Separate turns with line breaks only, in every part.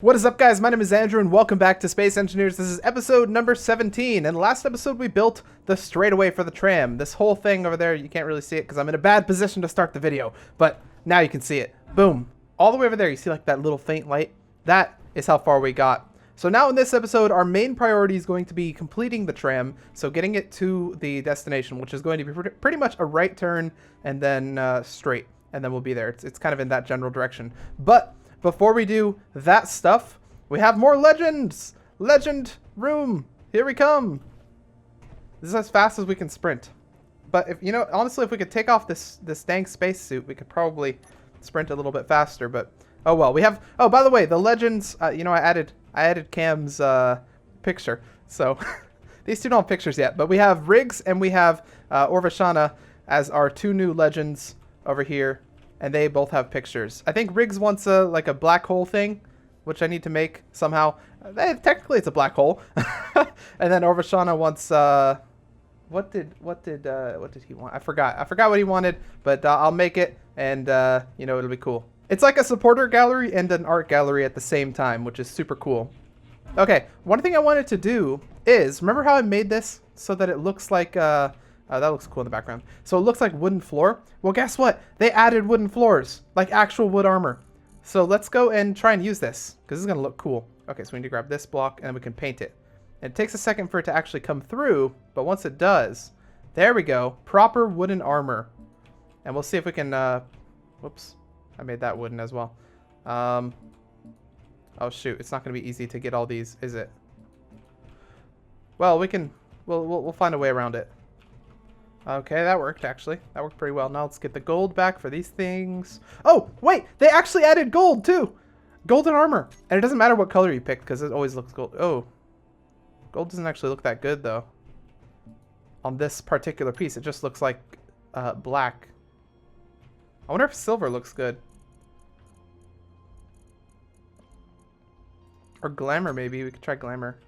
What is up, guys? My name is Andrew and welcome back to Space Engineers. This is episode number 17, and last episode we built the straightaway for the tram. This whole thing over there, you can't really see it because I'm in a bad position to start the video, but now you can see it. Boom. All the way over there, you see like that little faint light? That is how far we got. So now in this episode, our main priority is going to be completing the tram, so getting it to the destination, which is going to be pretty much a right turn and then straight, and then we'll be there. It's kind of in that general direction. But before we do that stuff, we have more legends! Legend room! Here we come! This is as fast as we can sprint. But if, you know, honestly, if we could take off this dang spacesuit, we could probably sprint a little bit faster, but oh well. We have, oh, by the way, the legends, you know, I added Cam's picture. So these two don't have pictures yet, but we have Riggs and we have Orvashana as our two new legends over here. And they both have pictures. I think Riggs wants like a black hole thing, which I need to make somehow. Technically, it's a black hole. And then Orvashana wants what did he want? I forgot what he wanted, but I'll make it, and you know, it'll be cool. It's like a supporter gallery and an art gallery at the same time, which is super cool. Okay, one thing I wanted to do is, remember how I made this so that it looks like that looks cool in the background. So it looks like wooden floor. Well, guess what? They added wooden floors, like actual wood armor. So let's go and try and use this, because this is going to look cool. Okay, so we need to grab this block, and then we can paint it. And it takes a second for it to actually come through, but once it does, there we go. Proper wooden armor. And we'll see if we can, whoops. I made that wooden as well. Oh, shoot. It's not going to be easy to get all these, is it? Well, we'll find a way around it. Okay, that worked, actually. That worked pretty well. Now let's get the gold back for these things. Oh, wait! They actually added gold, too! Golden armor. And it doesn't matter what color you pick, because it always looks gold. Oh. Gold doesn't actually look that good, though. On this particular piece, it just looks like black. I wonder if silver looks good. Or glamour, maybe. We could try glamour.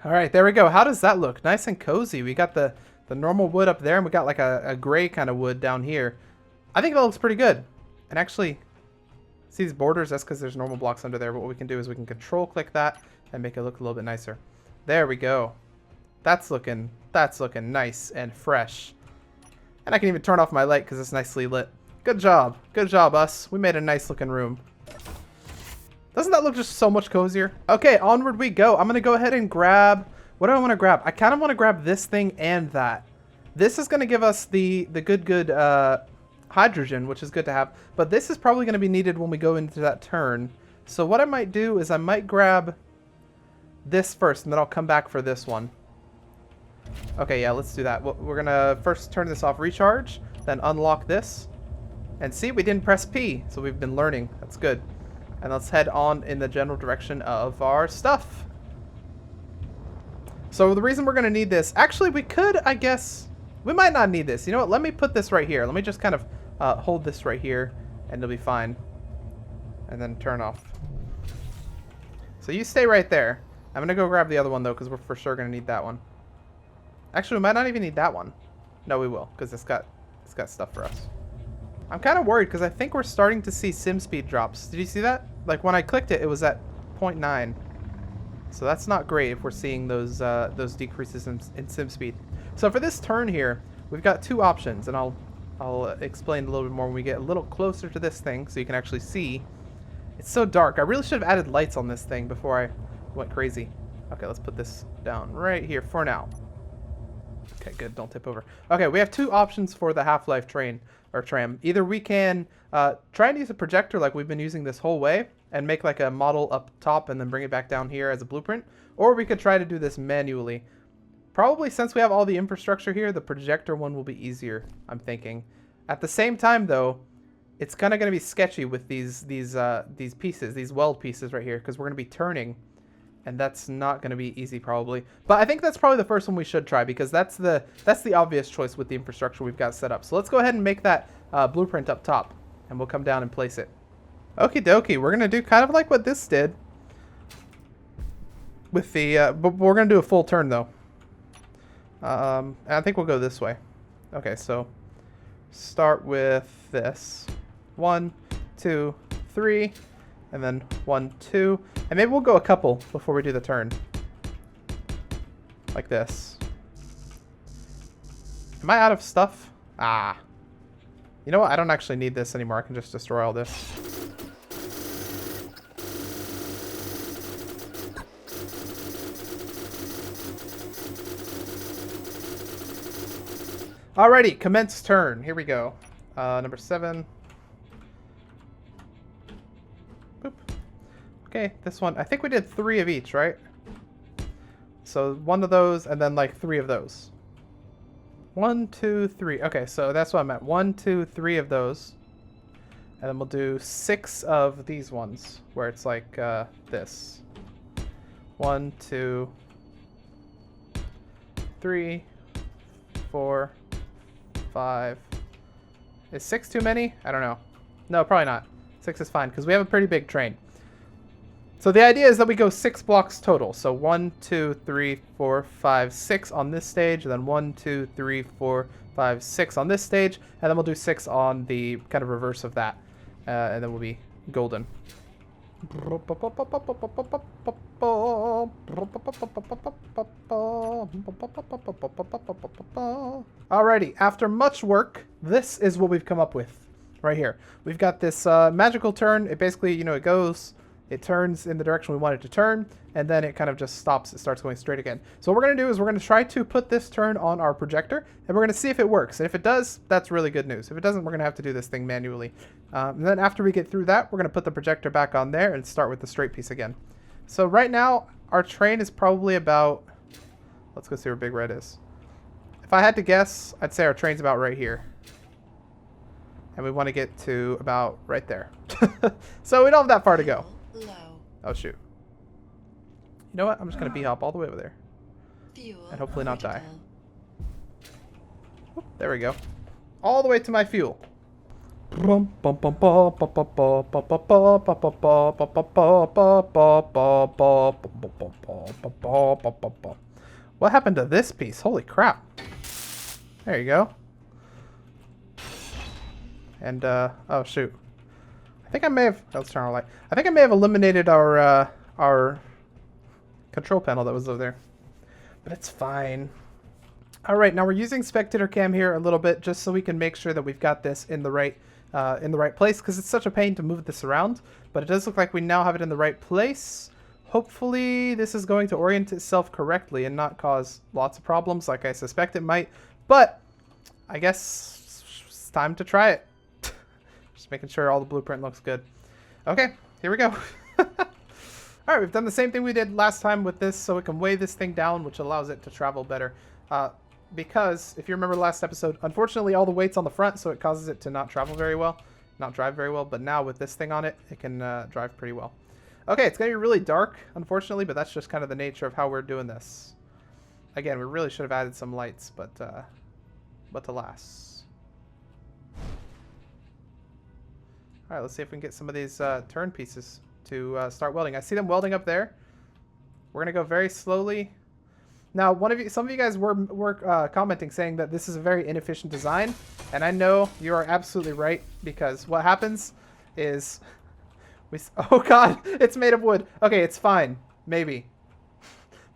All right, there we go. How does that look? Nice and cozy. We got the normal wood up there, and we got like a gray kind of wood down here. I think that looks pretty good. And actually, see these borders? That's because there's normal blocks under there. But what we can do is we can control click that and make it look a little bit nicer. There we go. That's looking nice and fresh. And I can even turn off my light because it's nicely lit. Good job. Good job, us. We made a nice looking room. Doesn't that look just so much cozier? Okay, onward we go. I'm going to go ahead and grab... What do I want to grab? I kind of want to grab this thing and that. This is going to give us the good hydrogen, which is good to have. But this is probably going to be needed when we go into that turn. So what I might do is I might grab this first, and then I'll come back for this one. Okay, yeah, let's do that. We're going to first turn this off, recharge, then unlock this. And see, we didn't press P, so we've been learning. That's good. And let's head on in the general direction of our stuff. So the reason we're going to need this... Actually, we could, I guess... We might not need this. You know what? Let me put this right here. Let me just kind of hold this right here, and it'll be fine. And then turn off. So you stay right there. I'm going to go grab the other one, though, because we're for sure going to need that one. Actually, we might not even need that one. No, we will, because it's got stuff for us. I'm kind of worried because I think we're starting to see sim speed drops. Did you see that? Like when I clicked it, it was at 0.9. So that's not great if we're seeing those decreases in sim speed. So for this turn here, we've got two options, and I'll explain a little bit more when we get a little closer to this thing so you can actually see. It's so dark. I really should have added lights on this thing before I went crazy. Okay, let's put this down right here for now. Okay, good. Don't tip over. Okay, we have two options for the Half-Life train. Or tram. Either we can try and use a projector like we've been using this whole way and make like a model up top and then bring it back down here as a blueprint, or we could try to do this manually. Probably since we have all the infrastructure here, the projector one will be easier, I'm thinking. At the same time though, it's kind of going to be sketchy with these pieces, these weld pieces right here, because we're going to be turning, and that's not going to be easy probably. But I think that's probably the first one we should try, because that's the obvious choice with the infrastructure we've got set up. So let's go ahead and make that blueprint up top, and we'll come down and place it. Okie dokie, we're going to do kind of like what this did. With the, but we're going to do a full turn though. I think we'll go this way. Okay, so start with this. 1, 2, 3, and then 1, 2. And maybe we'll go a couple before we do the turn. Like this. Am I out of stuff? Ah. You know what? I don't actually need this anymore. I can just destroy all this. Alrighty, commence turn. Here we go. Number 7. Boop. Okay, this one. I think we did 3 of each, right? So 1 of those, and then like 3 of those. 1, 2, 3. Okay, so that's what I meant. 1, 2, 3 of those. And then we'll do 6 of these ones, where it's like this. 1, 2, 3, 4, 5. Is 6 too many? I don't know. No, probably not. 6 is fine, because we have a pretty big train. So the idea is that we go 6 blocks total. So 1, 2, 3, 4, 5, 6 on this stage, and then 1, 2, 3, 4, 5, 6 on this stage, and then we'll do 6 on the kind of reverse of that, and then we'll be golden. Alrighty, after much work, this is what we've come up with right here. We've got this magical turn. It basically, you know, it turns in the direction we want it to turn, and then it kind of just stops. It starts going straight again. So what we're going to do is we're going to try to put this turn on our projector, and we're going to see if it works. And if it does, that's really good news. If it doesn't, we're going to have to do this thing manually. And then after we get through that, we're going to put the projector back on there and start with the straight piece again. So right now, our train is probably about... Let's go see where Big Red is. If I had to guess, I'd say our train's about right here. And we want to get to about right there. So we don't have that far to go. Oh, shoot. You know what? I'm just going to B-hop all the way over there. And hopefully not die. Whoop, there we go. All the way to my fuel. What happened to this piece? Holy crap. There you go. And, oh, shoot. I think I may have... Let's turn our light. I think I may have eliminated our control panel that was over there. But it's fine. Alright, now we're using spectator cam here a little bit just so we can make sure that we've got this in the right place, because it's such a pain to move this around. But it does look like we now have it in the right place. Hopefully this is going to orient itself correctly and not cause lots of problems like I suspect it might. But I guess it's time to try it. Just making sure all the blueprint looks good. Okay, here we go. Alright, we've done the same thing we did last time with this, so we can weigh this thing down, which allows it to travel better. Because, if you remember last episode, unfortunately all the weight's on the front, so it causes it to not travel very well. Not drive very well, but now with this thing on it, it can drive pretty well. Okay, it's going to be really dark, unfortunately, but that's just kind of the nature of how we're doing this. Again, we really should have added some lights, but alas. Alright, let's see if we can get some of these turn pieces to start welding. I see them welding up there. We're going to go very slowly. Now, some of you guys were commenting saying that this is a very inefficient design, and I know you are absolutely right, because what happens is oh god, it's made of wood. Okay, it's fine, maybe.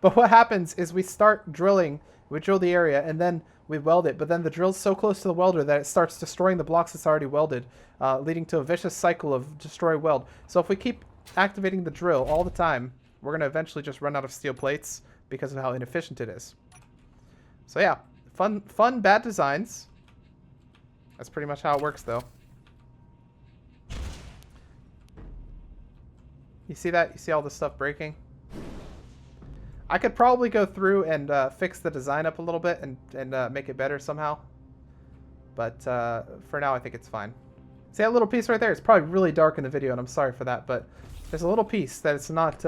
But what happens is we start drilling, we drill the area, and then we weld it, but then the drill's so close to the welder that it starts destroying the blocks it's already welded, leading to a vicious cycle of destroy weld. So if we keep activating the drill all the time, we're going to eventually just run out of steel plates because of how inefficient it is. So yeah, fun bad designs. That's pretty much how it works, though. You see that? You see all this stuff breaking? I could probably go through and fix the design up a little bit and make it better somehow. But for now, I think it's fine. See that little piece right there? It's probably really dark in the video, and I'm sorry for that. But there's a little piece that it's not...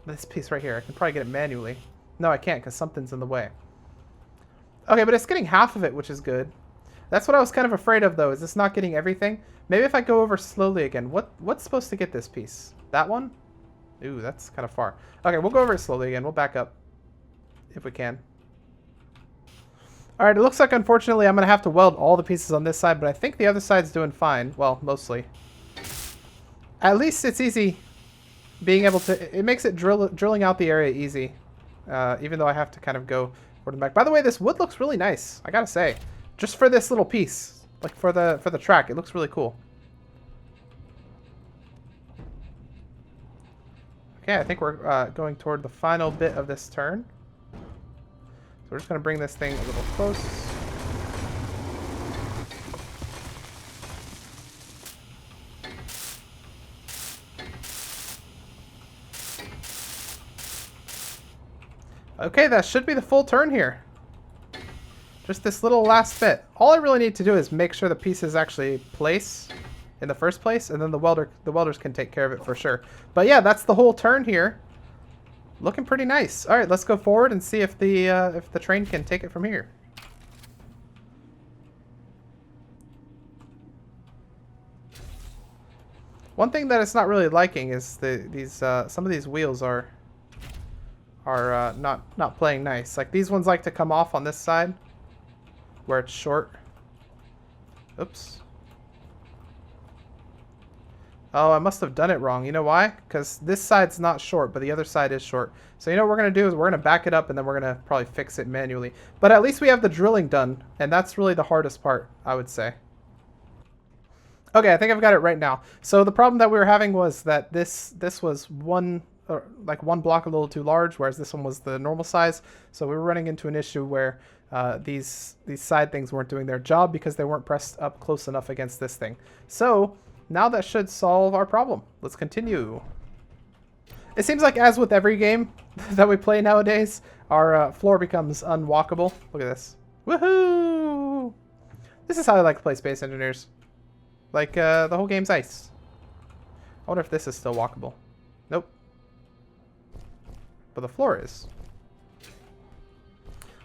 this piece right here. I can probably get it manually. No, I can't because something's in the way. Okay, but it's getting half of it, which is good. That's what I was kind of afraid of, though, is it's not getting everything. Maybe if I go over slowly again. What's supposed to get this piece? That one? Ooh, that's kind of far. Okay, we'll go over it slowly again. We'll back up if we can. All right, it looks like unfortunately I'm gonna have to weld all the pieces on this side, but I think the other side's doing fine. Well, mostly. At least it's easy being able to. It makes it drilling out the area easy, even though I have to kind of go forward and back. By the way, this wood looks really nice. I gotta say, just for this little piece, like for the track, it looks really cool. Okay, I think we're going toward the final bit of this turn. So we're just going to bring this thing a little close. Okay, that should be the full turn here. Just this little last bit. All I really need to do is make sure the pieces actually place in the first place, and then the welders can take care of it for sure. But yeah, that's the whole turn here. Looking pretty nice. All right, let's go forward and see if the train can take it from here. One thing that it's not really liking is some of these wheels are not playing nice. Like these ones like to come off on this side where it's short. Oops. Oh, I must have done it wrong. You know why? Because this side's not short, but the other side is short. So you know what we're going to do is we're going to back it up, and then we're going to probably fix it manually. But at least we have the drilling done, and that's really the hardest part, I would say. Okay, I think I've got it right now. So the problem that we were having was that this was one block a little too large, whereas this one was the normal size. So we were running into an issue where these side things weren't doing their job because they weren't pressed up close enough against this thing. So now that should solve our problem. Let's continue. It seems like, as with every game that we play nowadays, our floor becomes unwalkable. Look at this. Woohoo! This is how I like to play Space Engineers. Like, the whole game's ice. I wonder if this is still walkable. Nope. But the floor is.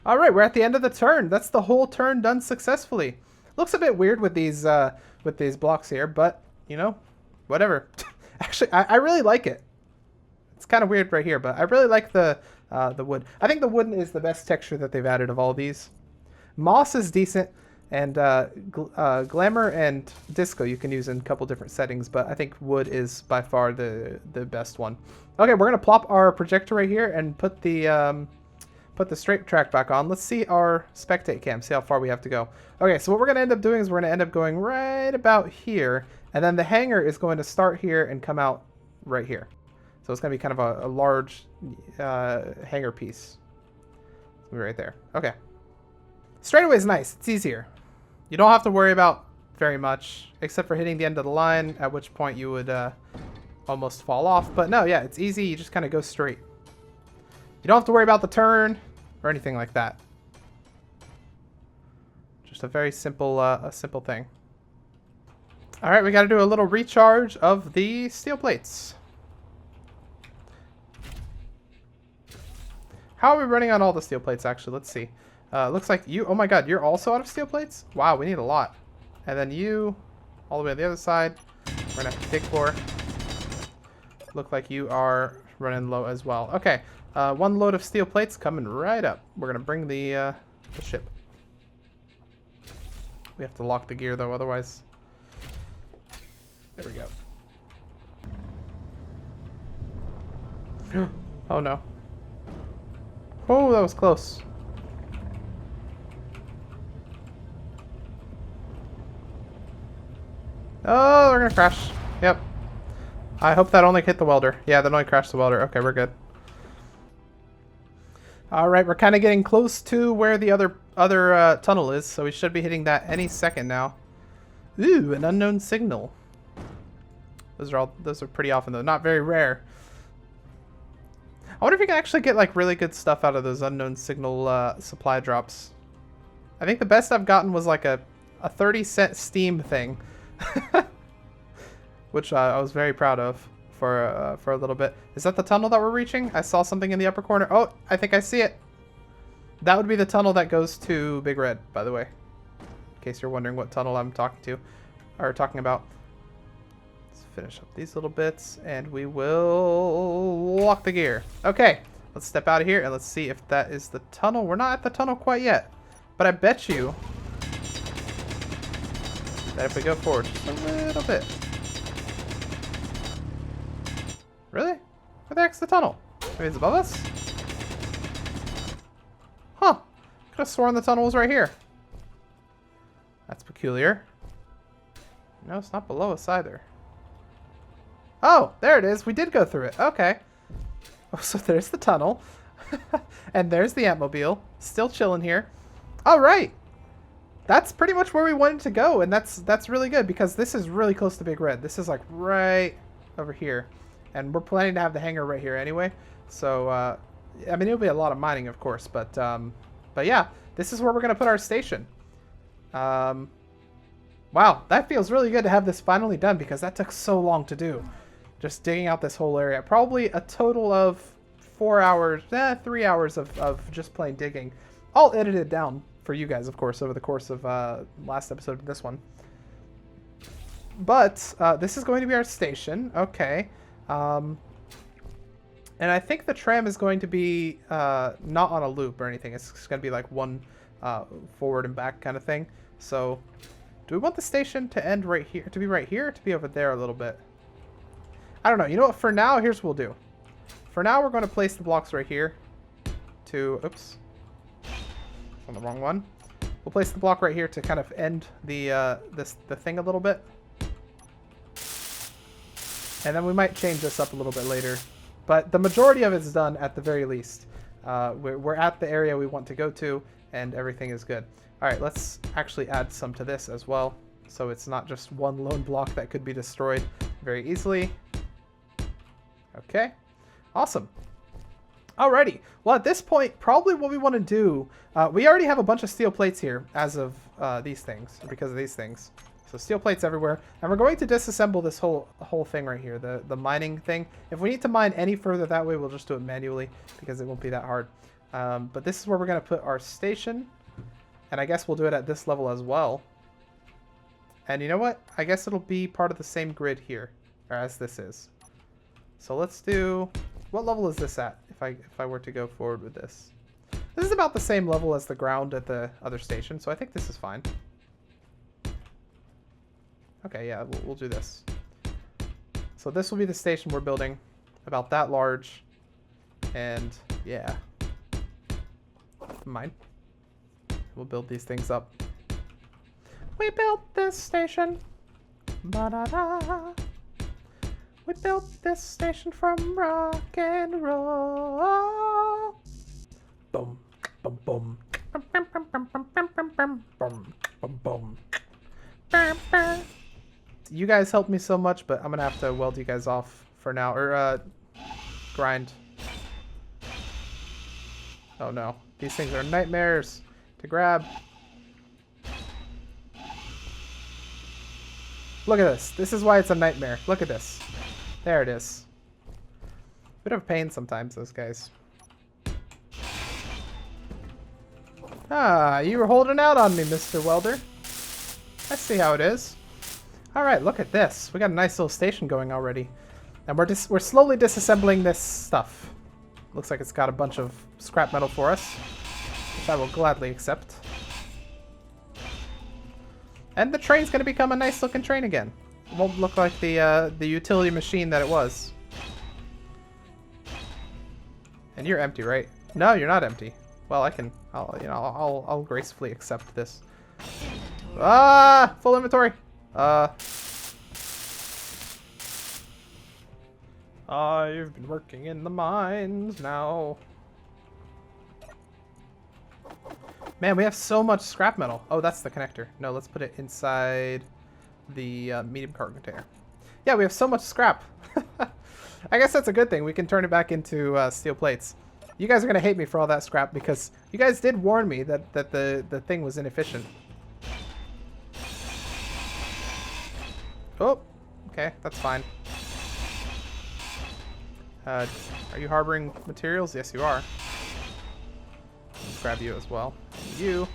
Alright, we're at the end of the turn. That's the whole turn done successfully. Looks a bit weird with these blocks here, but you know, whatever. Actually, I really like it. It's kind of weird right here, but I really like the wood. I think the wooden is the best texture that they've added of all these. Moss is decent, and glamour and disco you can use in a couple different settings, but I think wood is by far the best one. Okay, we're gonna plop our projector right here and put the straight track back on. Let's see our spectate cam, see how far we have to go. Okay, so what we're going to end up doing is we're going to end up going right about here, and then the hangar is going to start here and come out right here. So it's going to be kind of a large hangar piece. It's going to be right there. Okay. Straightaway is nice. It's easier. You don't have to worry about very much, except for hitting the end of the line, at which point you would almost fall off. But no, yeah, it's easy. You just kind of go straight. You don't have to worry about the turn or anything like that. Just a very simple, simple thing. All right, we got to do a little recharge of the steel plates. How are we running on all the steel plates, actually? Let's see. Looks like you... Oh, my God. You're also out of steel plates? Wow, we need a lot. And then you, all the way to the other side, we're going to have to dig for. Look like you are running low as well. Okay. One load of steel plates coming right up. We're going to bring the ship. We have to lock the gear, though, otherwise... There we go. Oh, no. Oh, that was close. Oh, we're going to crash. Yep. I hope that only hit the welder. Yeah, that only crashed the welder. Okay, we're good. Alright, we're kind of getting close to where the other tunnel is, so we should be hitting that any second now. Ooh, an unknown signal. Those are pretty often, though. Not very rare. I wonder if you can actually get like really good stuff out of those unknown signal supply drops. I think the best I've gotten was like a 30-cent Steam thing. Which I was very proud of for a little bit. Is that the tunnel that we're reaching? I saw something in the upper corner. Oh, I think I see it. That would be the tunnel that goes to Big Red, by the way. In case you're wondering what tunnel I'm talking about. Let's finish up these little bits, and we will lock the gear. Okay, let's step out of here, and let's see if that is the tunnel. We're not at the tunnel quite yet, But I bet you that if we go forward just a little bit... Really? Where the heck's the tunnel? Maybe it's above us? Huh. Could have sworn the tunnel was right here. That's peculiar. No, it's not below us either. Oh, there it is. We did go through it. Okay. Oh, so there's the tunnel. And there's the Antmobile. Still chilling here. All right. That's pretty much where we wanted to go. And that's really good because this is really close to Big Red. This is like right over here. And we're planning to have the hangar right here anyway. So, I mean, it'll be a lot of mining, of course. But yeah, this is where we're going to put our station. Wow, that feels really good to have this finally done because that took so long to do. Just digging out this whole area. Probably a total of 4 hours, 3 hours of just plain digging. All edited down for you guys, of course, over the course of last episode of this one. But this is going to be our station. Okay. And I think the tram is going to be not on a loop or anything. It's going to be like one forward and back kind of thing. So do we want the station to end right here, to be right here, or to be over there a little bit? I don't know. You know what? For now, here's what we'll do. For now, we're going to place the blocks right here to... Oops. On the wrong one. We'll place the block right here to kind of end the the thing a little bit. And then we might change this up a little bit later. But the majority of it's done at the very least. We're at the area we want to go to, and everything is good. All right, let's actually add some to this as well. So it's not just one lone block that could be destroyed very easily. Okay, awesome. Alrighty, well at this point, probably what we want to do, we already have a bunch of steel plates here as of these things, because of these things. So steel plates everywhere, and we're going to disassemble this whole thing right here, the mining thing. If we need to mine any further that way, we'll just do it manually, because it won't be that hard. But this is where we're going to put our station, and I guess we'll do it at this level as well. And you know what? I guess it'll be part of the same grid here, or as this is. So let's do... What level is this at, if I were to go forward with this? This is about the same level as the ground at the other station, so I think this is fine. Okay, yeah, we'll do this. So this will be the station we're building, about that large, and yeah. Mine. We'll build these things up. We built this station. Ba-da-da. We built this station from rock and roll. Boom, boom, boom. Bum, bum, bum, bum, bum, bum, bum, bum, bum, bum. Bum, bum. You guys helped me so much, but I'm gonna have to weld you guys off for now, or grind. Oh no, these things are nightmares to grab. Look at this. This is why it's a nightmare. Look at this. There it is. Bit of pain sometimes, those guys. Ah, you were holding out on me, Mr. Welder. I see how it is. Alright, look at this. We got a nice little station going already. And we're slowly disassembling this stuff. Looks like it's got a bunch of scrap metal for us, which I will gladly accept. And the train's going to become a nice looking train again. It won't look like the utility machine that it was. And you're empty, right? No, you're not empty. Well, I'll gracefully accept this. Ah, full inventory. I've been working in the mines now. Man, we have so much scrap metal. Oh, that's the connector. No, let's put it inside the medium cargo container. Yeah, we have so much scrap. I guess that's a good thing. We can turn it back into steel plates. You guys are going to hate me for all that scrap because you guys did warn me that the thing was inefficient. Oh, okay, that's fine. Are you harboring materials? Yes, you are. Let's grab you as well. You.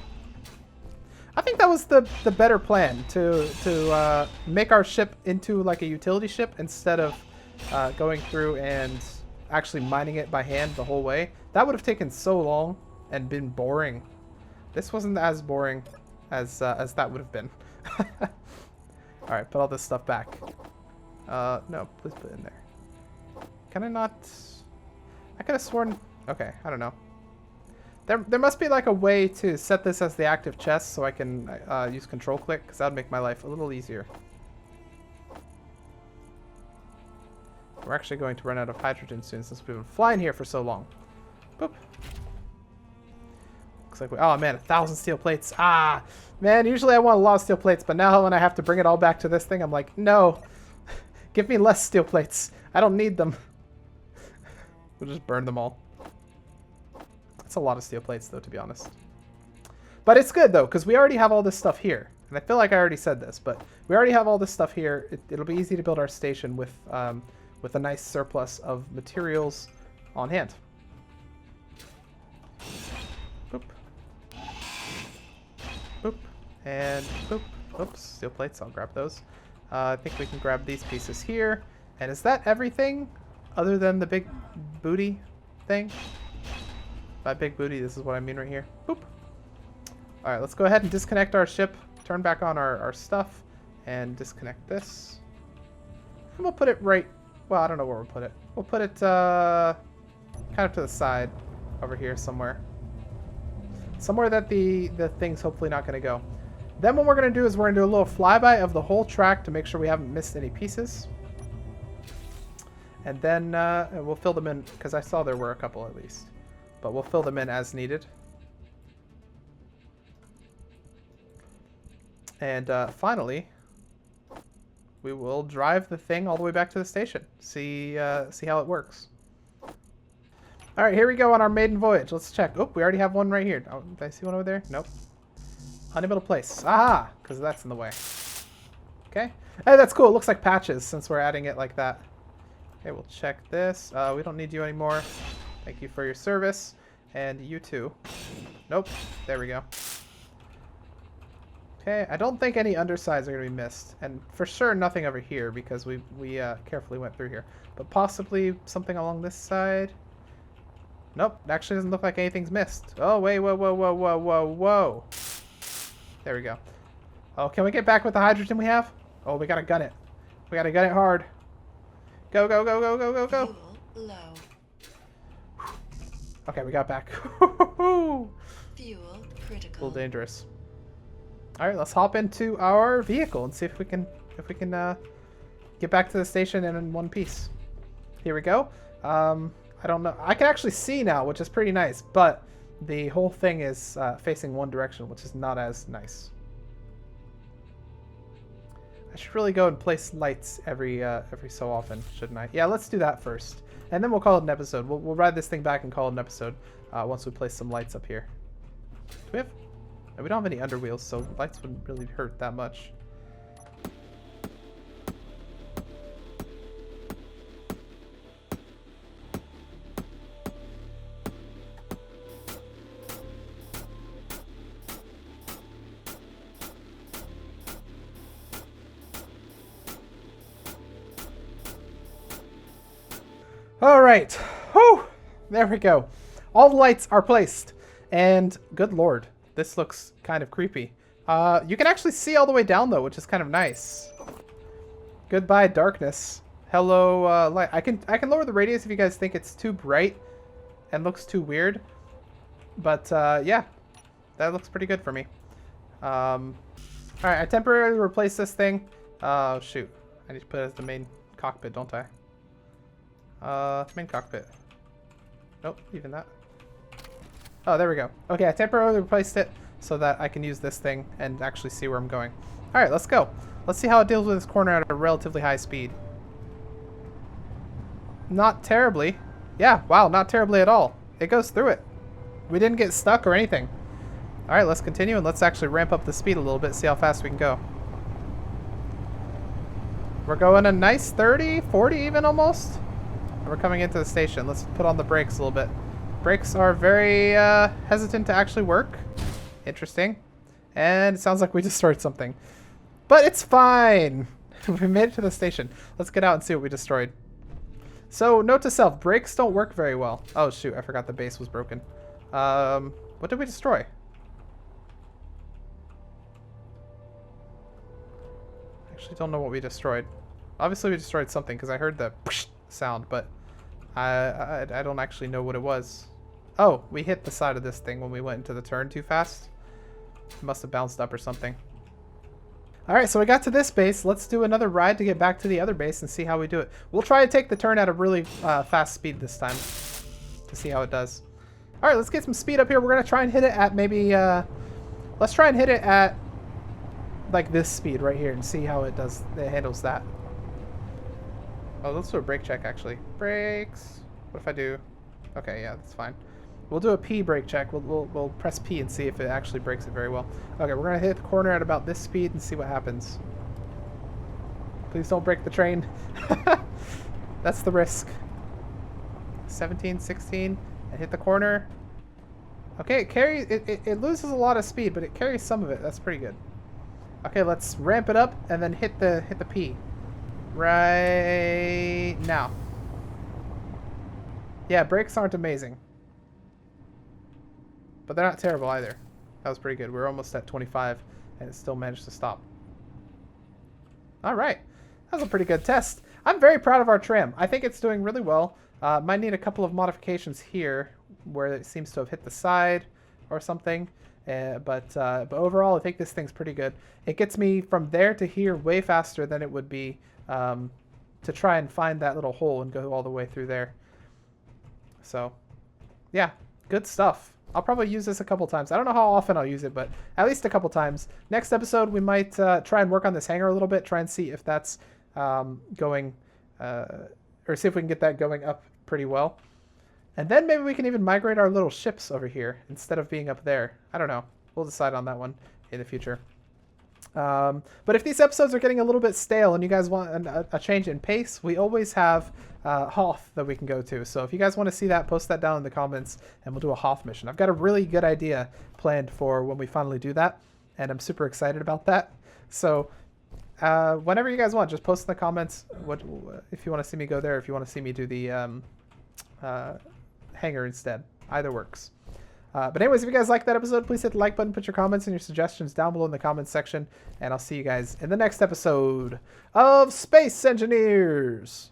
I think that was the better plan, to make our ship into like a utility ship instead of going through and actually mining it by hand the whole way. That would have taken so long and been boring. This wasn't as boring as that would have been. Alright, put all this stuff back. No, please put it in there. Can I not... I could have sworn... Okay, I don't know. There must be like a way to set this as the active chest so I can use control click, because that would make my life a little easier. We're actually going to run out of hydrogen soon since we've been flying here for so long. Boop. Looks like we... Oh man, 1,000 steel plates. Ah! Man, usually I want a lot of steel plates, but now when I have to bring it all back to this thing, I'm like, no. Give me less steel plates. I don't need them. We'll just burn them all. That's a lot of steel plates, though, to be honest. But it's good, though, because we already have all this stuff here. And I feel like I already said this, but we already have all this stuff here. It'll be easy to build our station with a nice surplus of materials on hand. Boop. Boop. And boop. Oops, steel plates. I'll grab those. I think we can grab these pieces here. And is that everything other than the big booty thing? By big booty, this is what I mean right here. Boop. Alright, let's go ahead and disconnect our ship. Turn back on our stuff. And disconnect this. And we'll put it right... Well, I don't know where we'll put it. We'll put it kind of to the side over here somewhere. Somewhere that the thing's hopefully not going to go. Then what we're going to do is we're going to do a little flyby of the whole track to make sure we haven't missed any pieces. And then we'll fill them in, because I saw there were a couple at least. But we'll fill them in as needed. And finally, we will drive the thing all the way back to the station. See how it works. All right, here we go on our maiden voyage. Let's check. Oh, we already have one right here. Oh, did I see one over there? Nope. Unable to place. Aha! Because that's in the way. Okay. Hey, that's cool. It looks like patches since we're adding it like that. Okay, we'll check this. We don't need you anymore. Thank you for your service. And you too. Nope. There we go. Okay, I don't think any undersides are going to be missed. And for sure nothing over here because we carefully went through here. But possibly something along this side. Nope, it actually doesn't look like anything's missed. Oh, wait, whoa, whoa, whoa, whoa, whoa, whoa. There we go. Oh, can we get back with the hydrogen we have? Oh, we gotta gun it. We gotta gun it hard. Go, go, go, go, go, go, go.
Fuel low.
Okay, we got back.
Fuel critical.
A little dangerous. All right, let's hop into our vehicle and see if we can get back to the station in one piece. Here we go. I don't know. I can actually see now, which is pretty nice, but the whole thing is facing one direction, which is not as nice. I should really go and place lights every so often, shouldn't I? Yeah, let's do that first, and then we'll call it an episode. We'll ride this thing back and call it an episode once we place some lights up here. Do we have? No, we don't have any underwheels, so lights wouldn't really hurt that much. All right, whew, there we go. All the lights are placed, and good lord, this looks kind of creepy. You can actually see all the way down though, which is kind of nice. Goodbye darkness. Hello light. I can lower the radius if you guys think it's too bright and looks too weird. But yeah, that looks pretty good for me. All right, I temporarily replaced this thing. Oh shoot, I need to put it as the main cockpit, don't I? Main cockpit. Nope, even that. Oh, there we go. Okay, I temporarily replaced it so that I can use this thing and actually see where I'm going. All right, let's go. Let's see how it deals with this corner at a relatively high speed. Not terribly. Yeah, wow, not terribly at all. It goes through it. We didn't get stuck or anything. All right, let's continue and let's actually ramp up the speed a little bit, see how fast we can go. We're going a nice 30, 40 even almost. We're coming into the station. Let's put on the brakes a little bit. Brakes are very hesitant to actually work. Interesting. And it sounds like we destroyed something. But it's fine. We made it to the station. Let's get out and see what we destroyed. So, note to self, brakes don't work very well. Oh shoot, I forgot the base was broken. What did we destroy? Actually don't know what we destroyed. Obviously we destroyed something because I heard the sound, but I don't actually know what it was. Oh, we hit the side of this thing when we went into the turn too fast. It must have bounced up or something. Alright, so we got to this base. Let's do another ride to get back to the other base and see how we do it. We'll try to take the turn at a really fast speed this time to see how it does. Alright, let's get some speed up here. We're going to try and hit it at maybe... let's try and hit it at like this speed right here and see how it does. It handles that. Oh, let's do a brake check actually. Brakes. What if I do... Okay, yeah, that's fine. We'll do a P brake check. We'll press P and see if it actually brakes it very well. Okay, we're going to hit the corner at about this speed and see what happens. Please don't break the train. That's the risk. 17, 16, and hit the corner. Okay, it loses a lot of speed, but it carries some of it. That's pretty good. Okay, let's ramp it up and then hit the P. Right now. Yeah, brakes aren't amazing. But they're not terrible either. That was pretty good. We're almost at 25 and it still managed to stop. Alright. That was a pretty good test. I'm very proud of our tram. I think it's doing really well. Might need a couple of modifications here where it seems to have hit the side or something. But overall, I think this thing's pretty good. It gets me from there to here way faster than it would be to try and find that little hole and go all the way through there. So, yeah, good stuff. I'll probably use this a couple times. I don't know how often I'll use it, but at least a couple times. Next episode, we might try and work on this hangar a little bit, try and see if that's going, or see if we can get that going up pretty well. And then maybe we can even migrate our little ships over here instead of being up there. I don't know. We'll decide on that one in the future. But if these episodes are getting a little bit stale and you guys want a change in pace, we always have Hoth that we can go to. So if you guys want to see that, post that down in the comments and we'll do a Hoth mission. I've got a really good idea planned for when we finally do that, and I'm super excited about that. So whenever you guys want, just post in the comments if you want to see me go there, if you want to see me do the hangar instead. Either works. But anyways, if you guys like that episode, please hit the like button, put your comments and your suggestions down below in the comments section, and I'll see you guys in the next episode of Space Engineers.